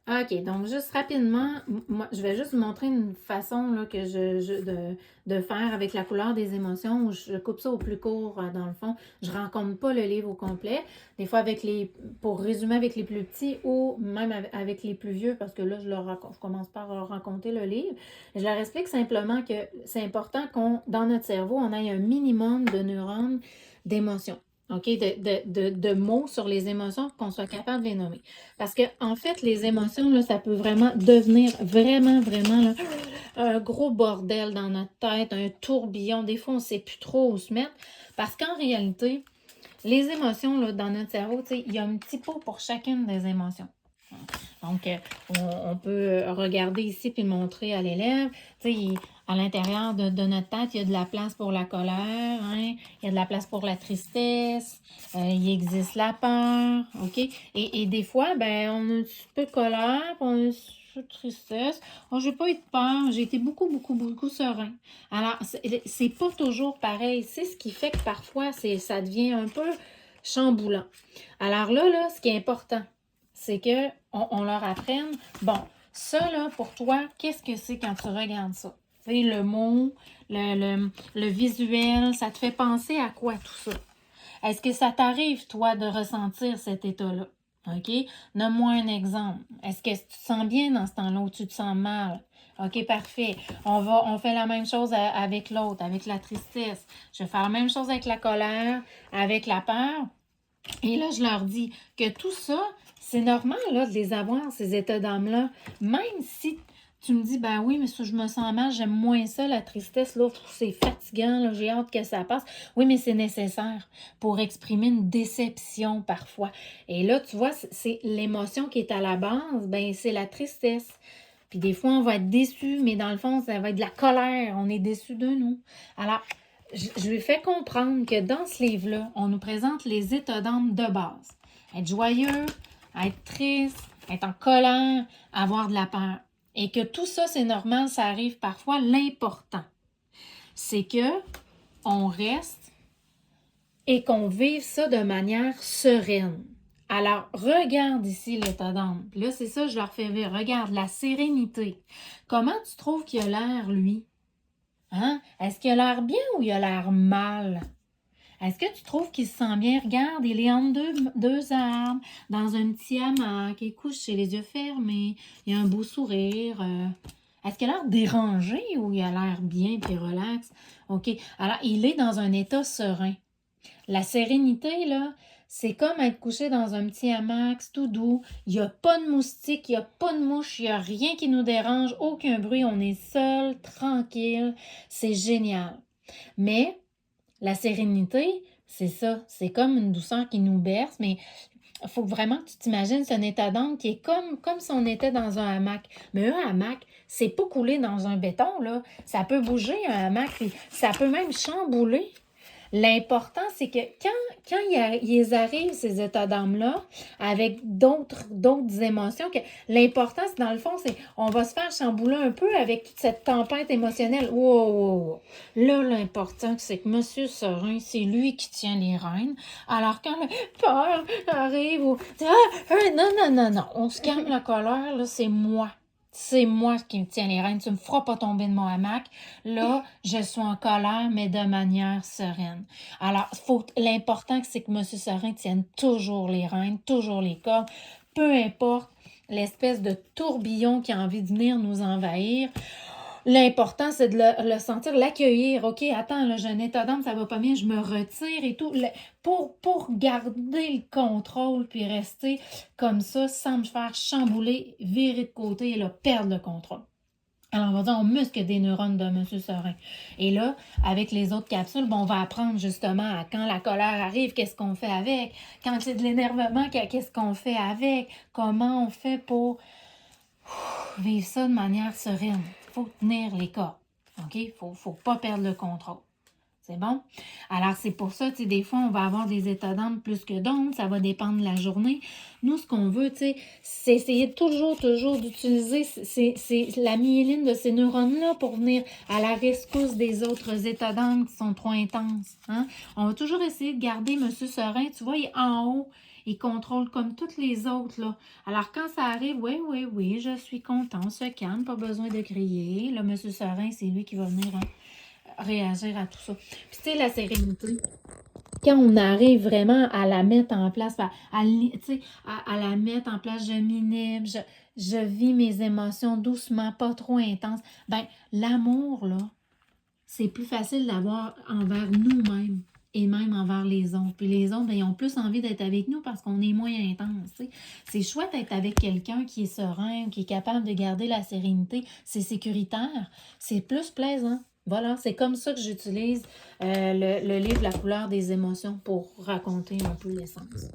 OK, donc juste rapidement, moi, je vais juste vous montrer une façon là, que de faire avec la couleur des émotions où je coupe ça au plus court dans le fond. Je ne rencontre pas le livre au complet. Des fois, pour résumer avec les plus petits ou même avec les plus vieux, parce que là, je commence par leur raconter le livre. Je leur explique simplement que c'est important dans notre cerveau, on ait un minimum de neurones d'émotions. OK, de mots sur les émotions, qu'on soit capable de les nommer. Parce que, en fait, les émotions, là, ça peut vraiment devenir vraiment là, un gros bordel dans notre tête, un tourbillon. Des fois, on ne sait plus trop où se mettre. Parce qu'en réalité, les émotions là, dans notre cerveau, il y a un petit pot pour chacune des émotions. Donc, on peut regarder ici puis le montrer à l'élève. À l'intérieur de notre tête, il y a de la place pour la colère, hein? Il y a de la place pour la tristesse, il existe la peur, OK? Et des fois, ben, on a un petit peu de colère, puis on a un petit peu de tristesse. Oh, j'ai pas eu de peur, j'ai été beaucoup serein. Alors, c'est pas toujours pareil. C'est ce qui fait que parfois, ça devient un peu chamboulant. Alors là, ce qui est important, c'est qu'on leur apprenne, bon, ça là, pour toi, qu'est-ce que c'est quand tu regardes ça? Tu sais, le mot, le visuel, ça te fait penser à quoi tout ça? Est-ce que ça t'arrive, toi, de ressentir cet état-là? OK? Nomme-moi un exemple. Est-ce que tu te sens bien dans ce temps-là ou tu te sens mal? OK, parfait. On fait la même chose avec l'autre, avec la tristesse. Je vais faire la même chose avec la colère, avec la peur. Et là, je leur dis que tout ça, c'est normal là, de les avoir, ces états d'âme-là. Même si tu me dis, ben oui, mais si je me sens mal, j'aime moins ça, la tristesse, là, c'est fatigant, là, j'ai hâte que ça passe. Oui, mais c'est nécessaire pour exprimer une déception parfois. Et là, tu vois, c'est l'émotion qui est à la base, ben c'est la tristesse. Puis des fois, on va être déçu, mais dans le fond, ça va être de la colère. On est déçu de nous. Alors, je lui fais comprendre que dans ce livre-là, on nous présente les états d'âme de base. Être joyeux, être triste, être en colère, avoir de la peur. Et que tout ça, c'est normal, ça arrive parfois. L'important, c'est que on reste et qu'on vive ça de manière sereine. Alors, regarde ici l'état d'âme. Là, c'est ça, je leur fais vivre. Regarde, la sérénité. Comment tu trouves qu'il a l'air, lui? Hein? Est-ce qu'il a l'air bien ou il a l'air mal? Est-ce que tu trouves qu'il se sent bien? Regarde, il est entre deux arbres, dans un petit hamac, il couche chez les yeux fermés, il a un beau sourire. Est-ce qu'il a l'air dérangé ou il a l'air bien et relax? OK. Alors, il est dans un état serein. La sérénité, là, c'est comme être couché dans un petit hamac, tout doux. Il n'y a pas de moustiques, il n'y a pas de mouches, il n'y a rien qui nous dérange, aucun bruit. On est seul, tranquille. C'est génial. Mais la sérénité, c'est ça. C'est comme une douceur qui nous berce, mais il faut vraiment que tu t'imagines, c'est un état d'âme qui est comme si on était dans un hamac. Mais un hamac, c'est pas coulé dans un béton, là. Ça peut bouger, un hamac, puis ça peut même chambouler. L'important, c'est que quand ils arrivent, ces états d'âme-là, avec d'autres émotions, que l'important, c'est dans le fond, c'est on va se faire chambouler un peu avec toute cette tempête émotionnelle. Wow. Là, l'important, c'est que Monsieur Serein, c'est lui qui tient les rênes. Alors, quand la peur arrive, non, on se calme la colère, là, c'est moi. C'est moi qui me tiens les rênes. Tu me feras pas tomber de mon hamac. Là, je suis en colère, mais de manière sereine. Alors, l'important, c'est que M. Serein tienne toujours les rênes, toujours les cordes, peu importe l'espèce de tourbillon qui a envie de venir nous envahir. L'important, c'est de le sentir, l'accueillir. OK, attends, là, j'ai un état d'âme, ça va pas bien, je me retire et tout. Pour garder le contrôle puis rester comme ça sans me faire chambouler, virer de côté et là, perdre le contrôle. Alors, on va dire, on muscle des neurones de M. Serein. Et là, avec les autres capsules, on va apprendre justement à quand la colère arrive, qu'est-ce qu'on fait avec. Quand c'est de l'énervement, qu'est-ce qu'on fait avec. Comment on fait pour vivre ça de manière sereine. Il faut tenir les cordes. OK? Faut pas perdre le contrôle. C'est bon? Alors, c'est pour ça, tu sais, des fois, on va avoir des états d'âme plus que d'autres. Ça va dépendre de la journée. Nous, ce qu'on veut, tu sais, c'est essayer toujours d'utiliser la myéline de ces neurones-là pour venir à la rescousse des autres états d'âme qui sont trop intenses. Hein? On va toujours essayer de garder M. Serein. Tu vois, il est en haut. il contrôle comme toutes les autres, là. Alors, quand ça arrive, oui, oui, oui, je suis content, on se calme, pas besoin de crier. Là, Monsieur Serein, c'est lui qui va venir réagir à tout ça. Puis, tu sais, la sérénité, quand on arrive vraiment à la mettre en place, à la mettre en place, je m'inhibe, je vis mes émotions doucement, pas trop intenses, ben l'amour, là, c'est plus facile d'avoir envers nous-mêmes et même envers les autres. Puis les autres, ben, ils ont plus envie d'être avec nous parce qu'on est moins intense. Tu sais. C'est chouette d'être avec quelqu'un qui est serein, qui est capable de garder la sérénité. C'est sécuritaire. C'est plus plaisant. Voilà, c'est comme ça que j'utilise le livre La couleur des émotions pour raconter un peu l'essence.